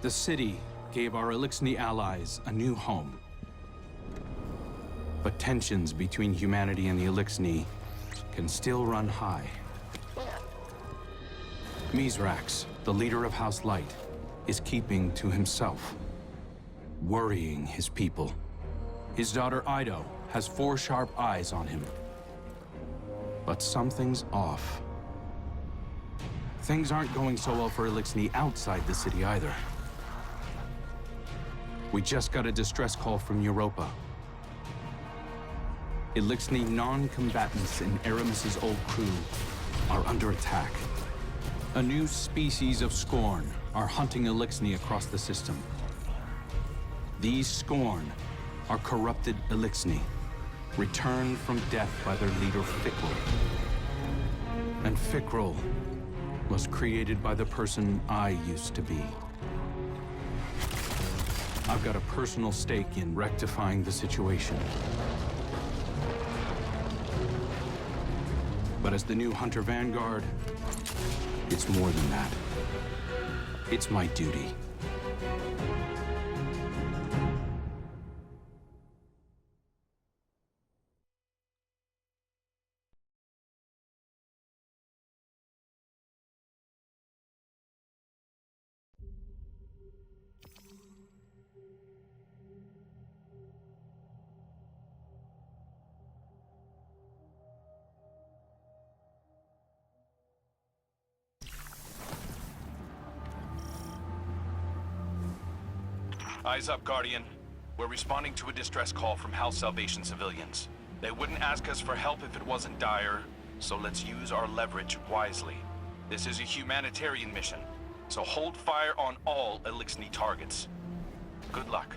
The city gave our Elixni allies a new home. But tensions between humanity and the Elixni can still run high. Mizrax, the leader of House Light, is keeping to himself, worrying his people. His daughter Ido has 4 sharp eyes on him. But something's off. Things aren't going so well for Elixni outside the city either. We just got a distress call from Europa. Elixni non-combatants in Aramis's old crew are under attack. A new species of Scorn are hunting Elixni across the system. These Scorn are corrupted Elixni, returned from death by their leader Fikrul. And Fikrul was created by the person I used to be. I've got a personal stake in rectifying the situation. But as the new Hunter Vanguard, it's more than that. It's my duty. Eyes up, Guardian. We're responding to a distress call from House Salvation civilians. They wouldn't ask us for help if it wasn't dire, so let's use our leverage wisely. This is a humanitarian mission, so hold fire on all Elixni targets. Good luck.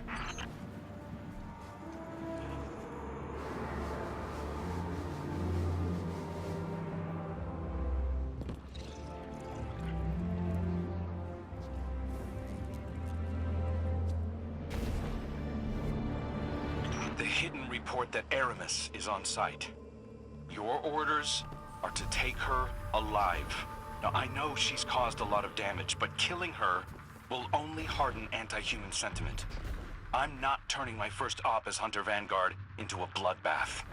Hidden report that Aramis is on site. Your orders are to take her alive. Now, I know she's caused a lot of damage, but killing her will only harden anti-human sentiment. I'm not turning my first op as Hunter Vanguard into a bloodbath.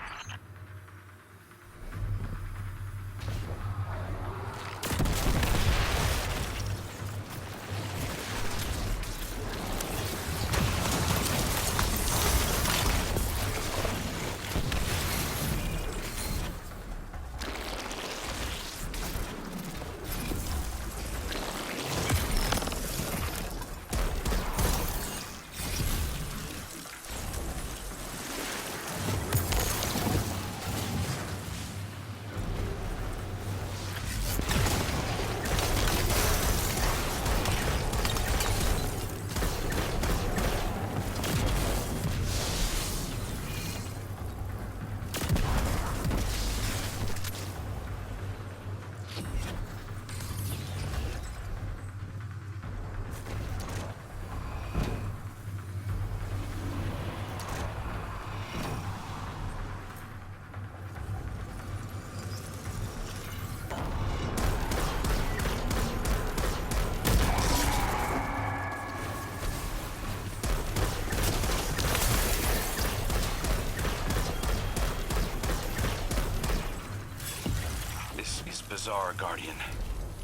Bizarre, Guardian.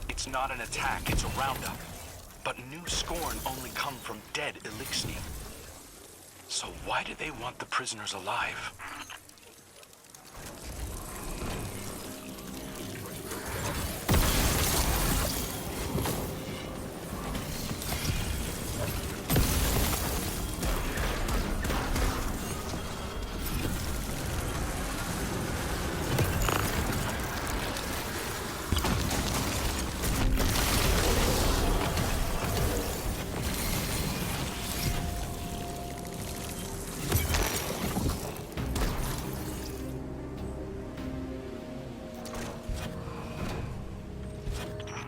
It's not an attack, it's a roundup. But new Scorn only come from dead Elixni. So why do they want the prisoners alive?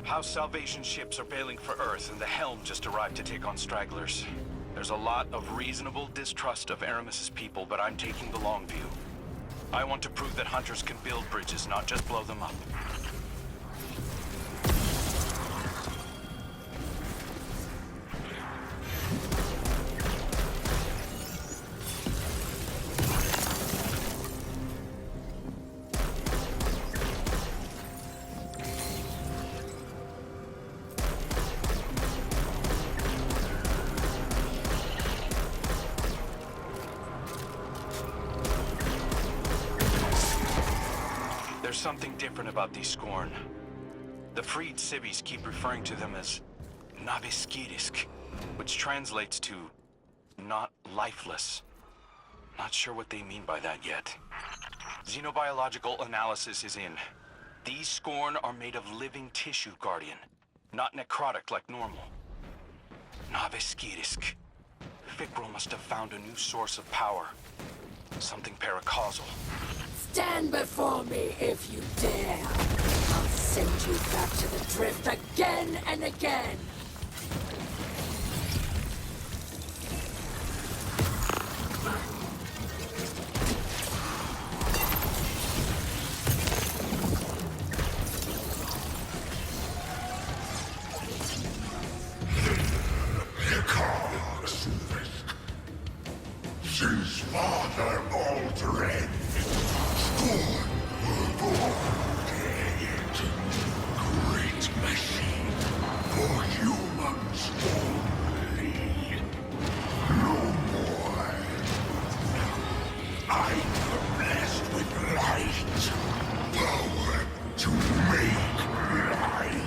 House Salvation ships are bailing for Earth, and the Helm just arrived to take on stragglers. There's a lot of reasonable distrust of Aramis's people, but I'm taking the long view. I want to prove that hunters can build bridges, not just blow them up. something different about these Scorn. The freed civvies keep referring to them as Na-Veskirisk, which translates to not lifeless. Not sure what they mean by that yet. Xenobiological analysis is in. These Scorn are made of living tissue, Guardian. Not necrotic like normal. Na-Veskirisk. Fikrul must have found a new source of power. Something paracausal. Stand before me if you dare. I'll send you back to the drift again and again. Since Father Aldred, Scorn were created. Great machine for humans only. No more. I am blessed with light. Power to make light.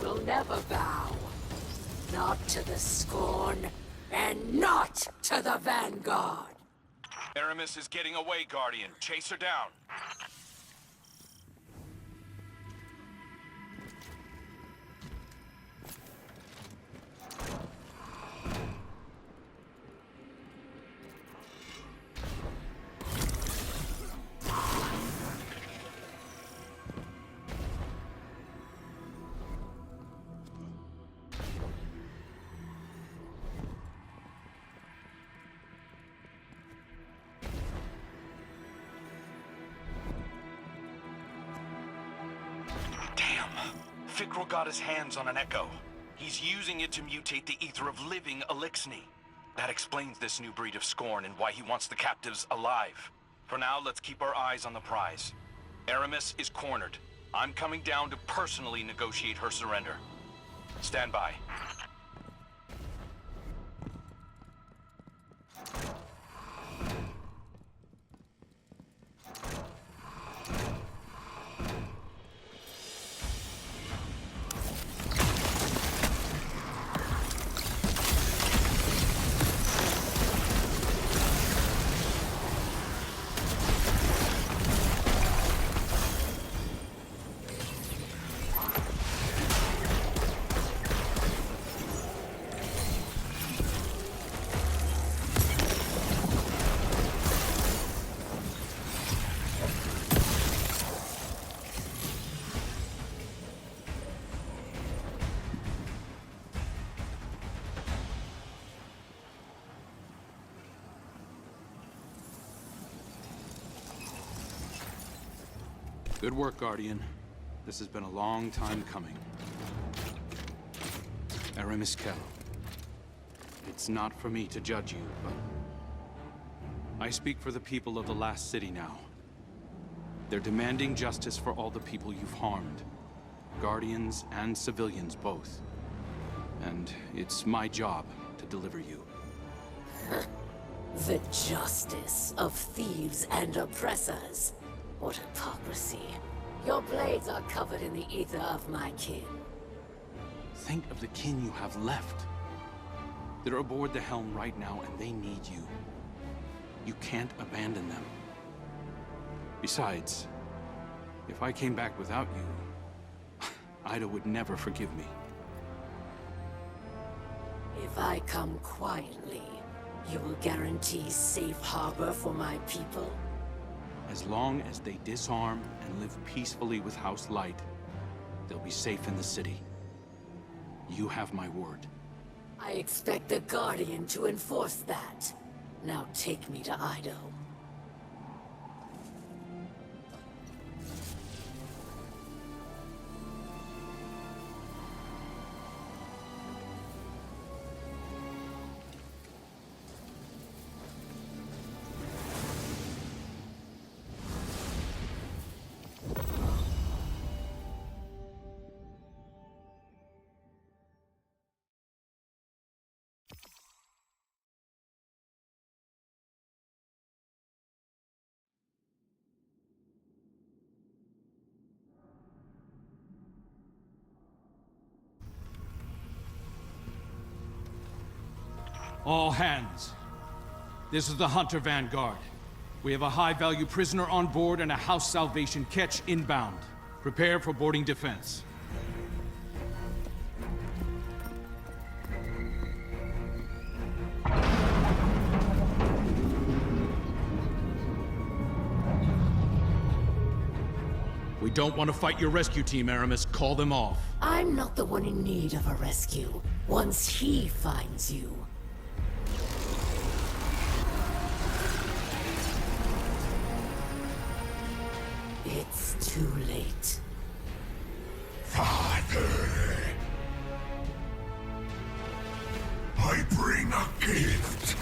Will never bow. Not to the Scorn, and not to the Vanguard. Aramis is getting away, Guardian. Chase her down. Fikrul got his hands on an echo. He's using it to mutate the ether of living Elixni. That explains this new breed of Scorn and why he wants the captives alive. For now, let's keep our eyes on the prize. Aramis is cornered. I'm coming down to personally negotiate her surrender. Stand by. Good work, Guardian. This has been a long time coming. Aramis Kell. It's not for me to judge you, but I speak for the people of the last city now. They're demanding justice for all the people you've harmed. Guardians and civilians both. And it's my job to deliver you. The justice of thieves and oppressors. What hypocrisy. Your blades are covered in the ether of my kin. Think of the kin you have left. They're aboard the helm right now, and they need you. You can't abandon them. Besides, if I came back without you, Ida would never forgive me. If I come quietly, you will guarantee safe harbor for my people? As long as they disarm and live peacefully with House Light, they'll be safe in the city. You have my word. I expect the Guardian to enforce that. Now take me to Ido. All hands. This is the Hunter Vanguard. We have a high-value prisoner on board and a House Salvation catch inbound. Prepare for boarding defense. We don't want to fight your rescue team, Aramis. Call them off. I'm not the one in need of a rescue. Once he finds you. It's too late. Father, I bring a gift.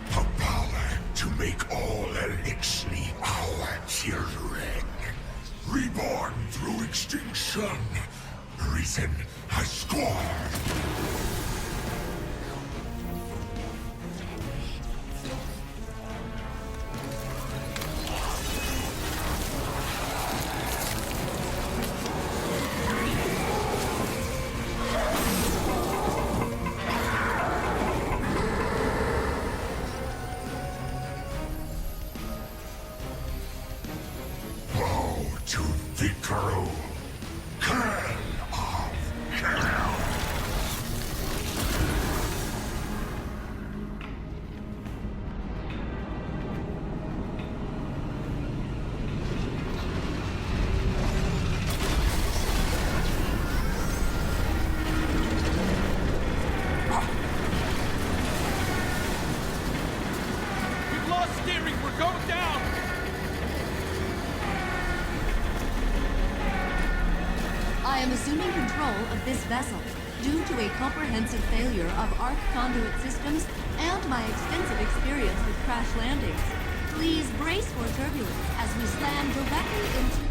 The power to make all Elixni our children. Reborn through extinction, risen as Scorn. To Fikrul, Kell of Kell. of this vessel due to a comprehensive failure of arc conduit systems and my extensive experience with crash landings. Please brace for turbulence as we slam directly into...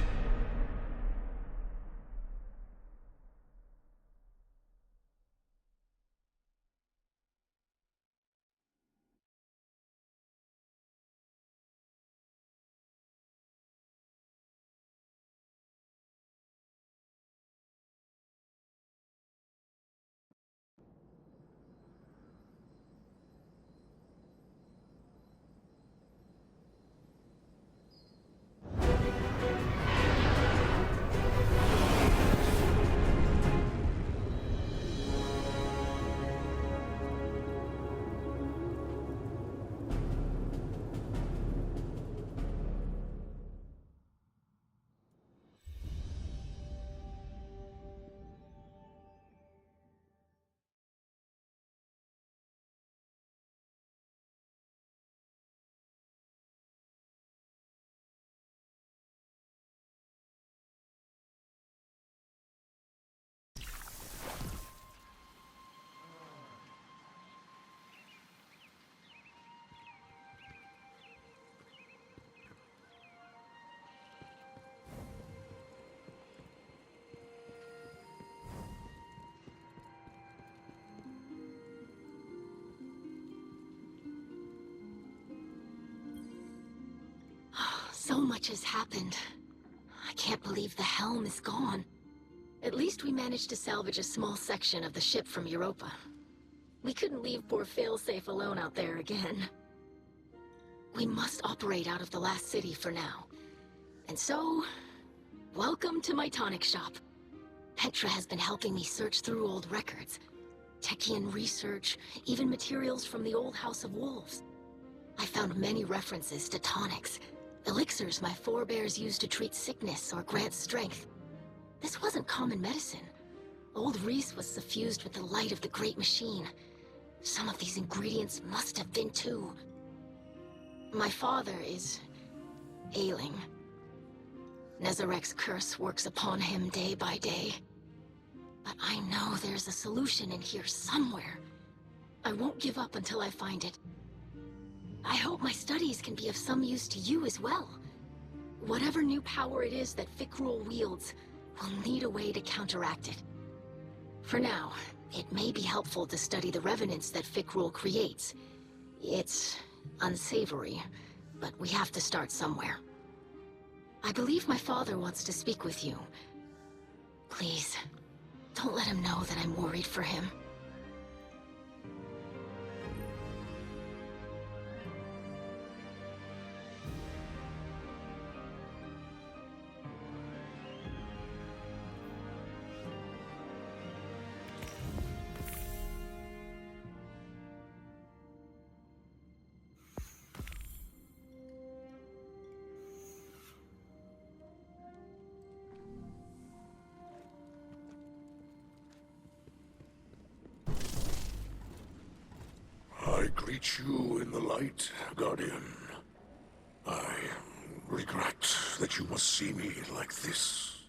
So much has happened. I can't believe the helm is gone. At least we managed to salvage a small section of the ship from Europa. We couldn't leave poor Failsafe alone out there again. We must operate out of the last city for now. And so, welcome to my tonic shop. Petra has been helping me search through old records. Techian research, even materials from the old House of Wolves. I found many references to tonics. Elixirs my forebears used to treat sickness or grant strength. This wasn't common medicine. Old Reese was suffused with the light of the Great Machine. Some of these ingredients must have been too. My father is... ailing. Nezarek's curse works upon him day by day. But I know there's a solution in here somewhere. I won't give up until I find it. I hope my studies can be of some use to you as well. Whatever new power it is that Fikrul wields, we'll need a way to counteract it. For now, it may be helpful to study the revenants that Fikrul creates. It's unsavory, but we have to start somewhere. I believe my father wants to speak with you. Please, don't let him know that I'm worried for him. I greet you in the light, Guardian. I regret that you must see me like this.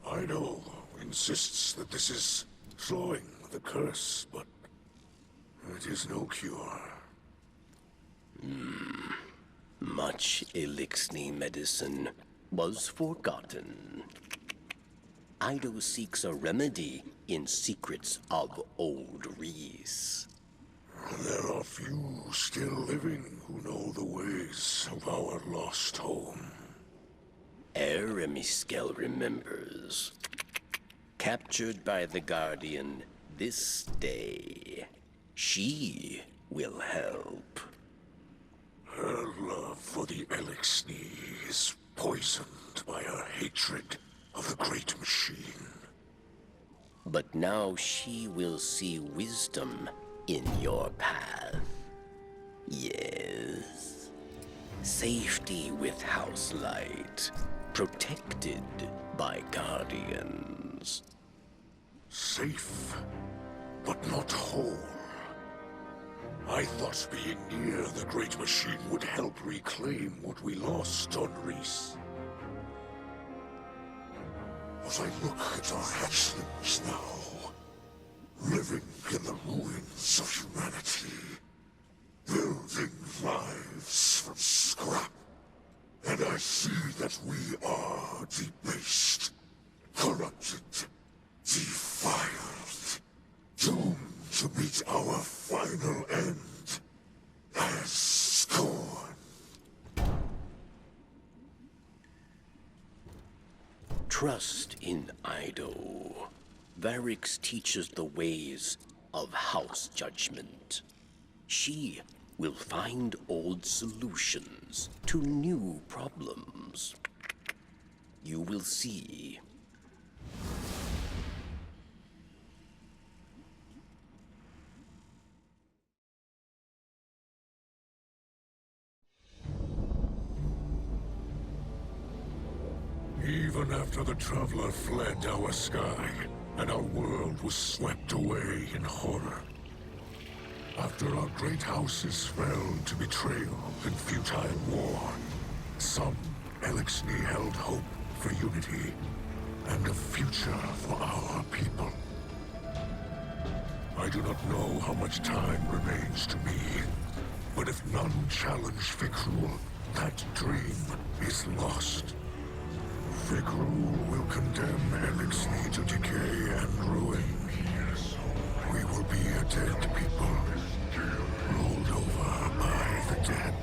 Idol insists that this is slowing the curse, but it is no cure. Much Elixni medicine was forgotten. Ido seeks a remedy in secrets of old Reese. There are few still living who know the ways of our lost home. Remiskel remembers. Captured by the Guardian this day, she will help. Her love for the Elixni is poisoned by her hatred of the Great Machine. But now she will see wisdom in your path. Yes. Safety with House Light. Protected by Guardians. Safe, but not whole. I thought being near the Great Machine would help reclaim what we lost on Reese. As I look at our hatchlings now, living in the ruins of humanity, building lives from scrap, and I see that we are debased, corrupted, defiled, doomed to meet our final end as scorn. Trust in Ido. Varix teaches the ways of house judgment. She will find old solutions to new problems. You will see. Even after the Traveler fled our sky, and our world was swept away in horror. After our great houses fell to betrayal and futile war, some Elixni held hope for unity and a future for our people. I do not know how much time remains to me, but if none challenge Fikrul, that dream is lost. Fikrul will condemn Elixni to decay and ruin. We will be a dead people, rolled over by the dead.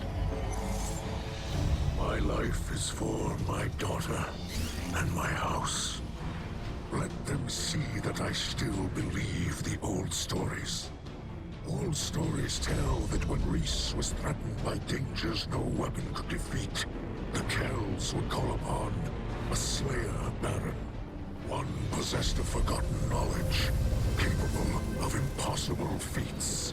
My life is for my daughter and my house. Let them see that I still believe the old stories. Old stories tell that when Reese was threatened by dangers no weapon could defeat, the Kells would call upon a Slayer Baron. One possessed of forgotten knowledge, capable of impossible feats.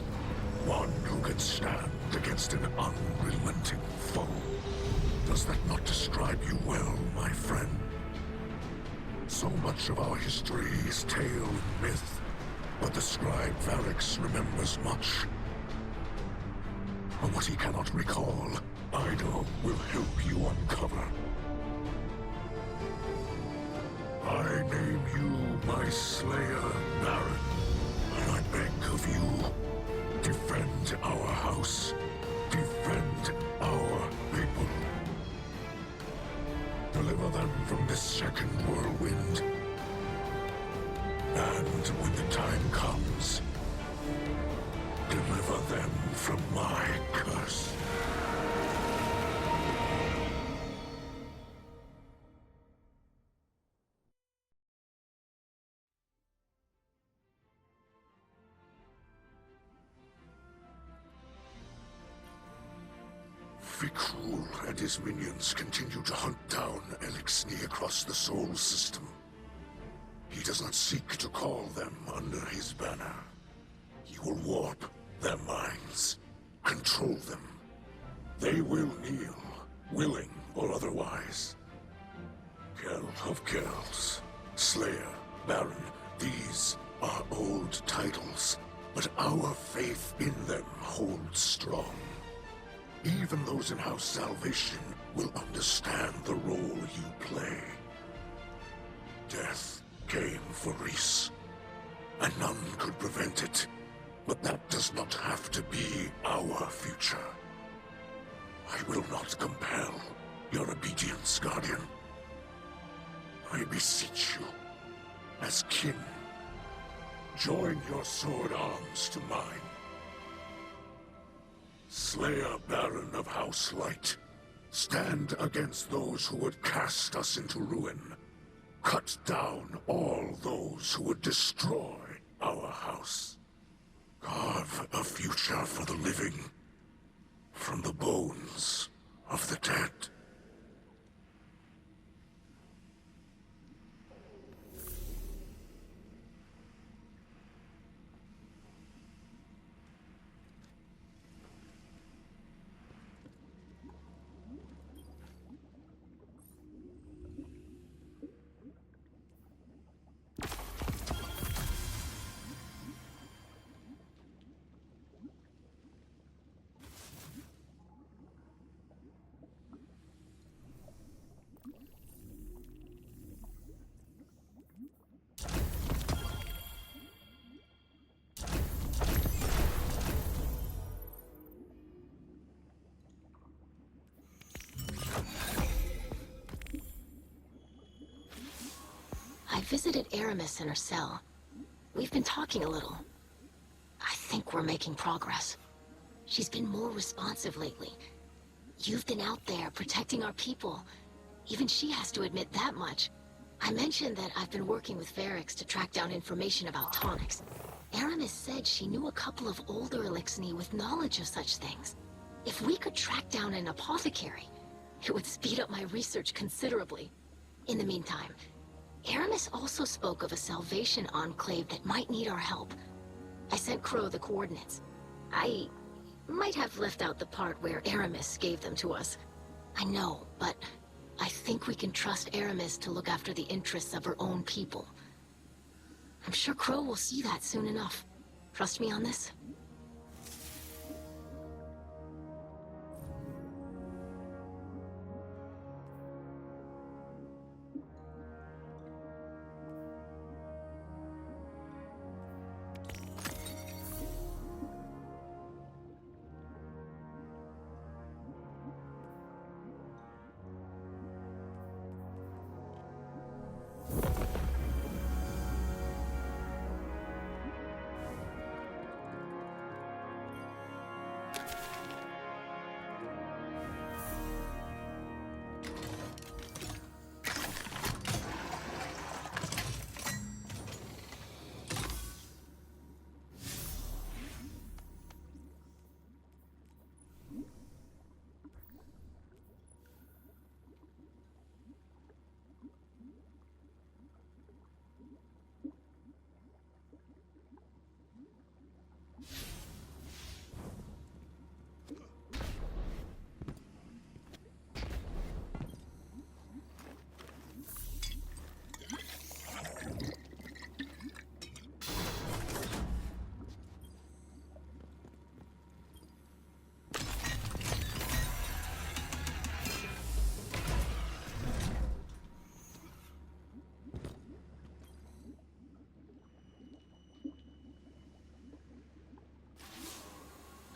One who can stand against an unrelenting foe. Does that not describe you well, my friend? So much of our history is tale and myth, but the scribe Varix remembers much. But what he cannot recall, Ido will help you uncover. I name you my Slayer Baron, and I beg of you, defend our house, defend our people. Deliver them from this second whirlwind. And when the time comes, deliver them from my curse. Fikrul and his minions continue to hunt down Elixni across the Sol system. He does not seek to call them under his banner. He will warp their minds, control them. They will kneel, willing or otherwise. Kell of Kells, Slayer, Baron, these are old titles, but our faith in them holds strong. Even those in House Salvation will understand the role you play. Death came for Reese, and none could prevent it. But that does not have to be our future. I will not compel your obedience, Guardian. I beseech you, as kin, join your sword arms to mine. Slayer Baron of House Light, stand against those who would cast us into ruin. Cut down all those who would destroy our house. Carve a future for the living from the bones of the dead. visited Aramis in her cell. We've been talking a little. I think we're making progress. She's been more responsive lately. You've been out there protecting our people. Even she has to admit that much. I mentioned that I've been working with Varix to track down information about tonics. Aramis said she knew a couple of older Elixni with knowledge of such things. If we could track down an apothecary, it would speed up my research considerably. In the meantime, Aramis also spoke of a Salvation Enclave that might need our help. I sent Crow the coordinates. I might have left out the part where Aramis gave them to us. I know, but I think we can trust Aramis to look after the interests of her own people. I'm sure Crow will see that soon enough. Trust me on this?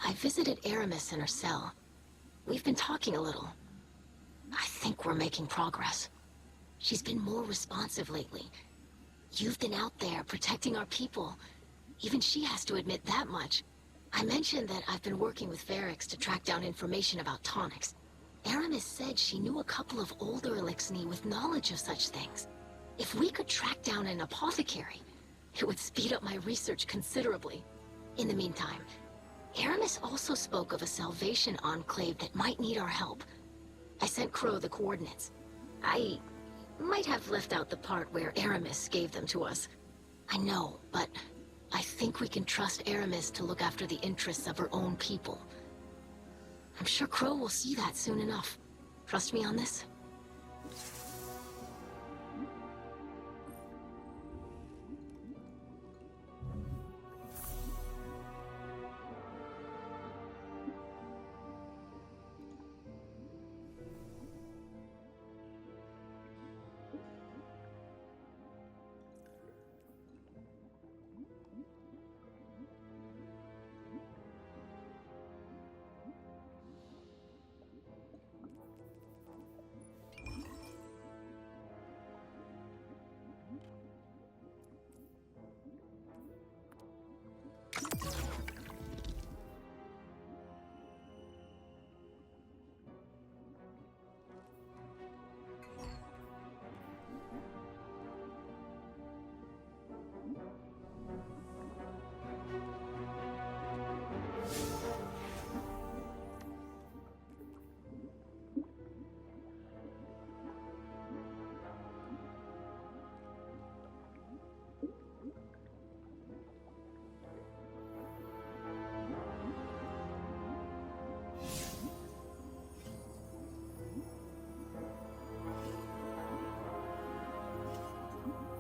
I visited Aramis in her cell. We've been talking a little. I think we're making progress. She's been more responsive lately. You've been out there protecting our people. Even she has to admit that much. I mentioned that I've been working with Varix to track down information about tonics. Aramis said she knew a couple of older Elixni with knowledge of such things. If we could track down an apothecary, it would speed up my research considerably. In the meantime, Aramis also spoke of a Salvation Enclave that might need our help. I sent Crow the coordinates. I might have left out the part where Aramis gave them to us. I know, but I think we can trust Aramis to look after the interests of her own people. I'm sure Crow will see that soon enough. Trust me on this?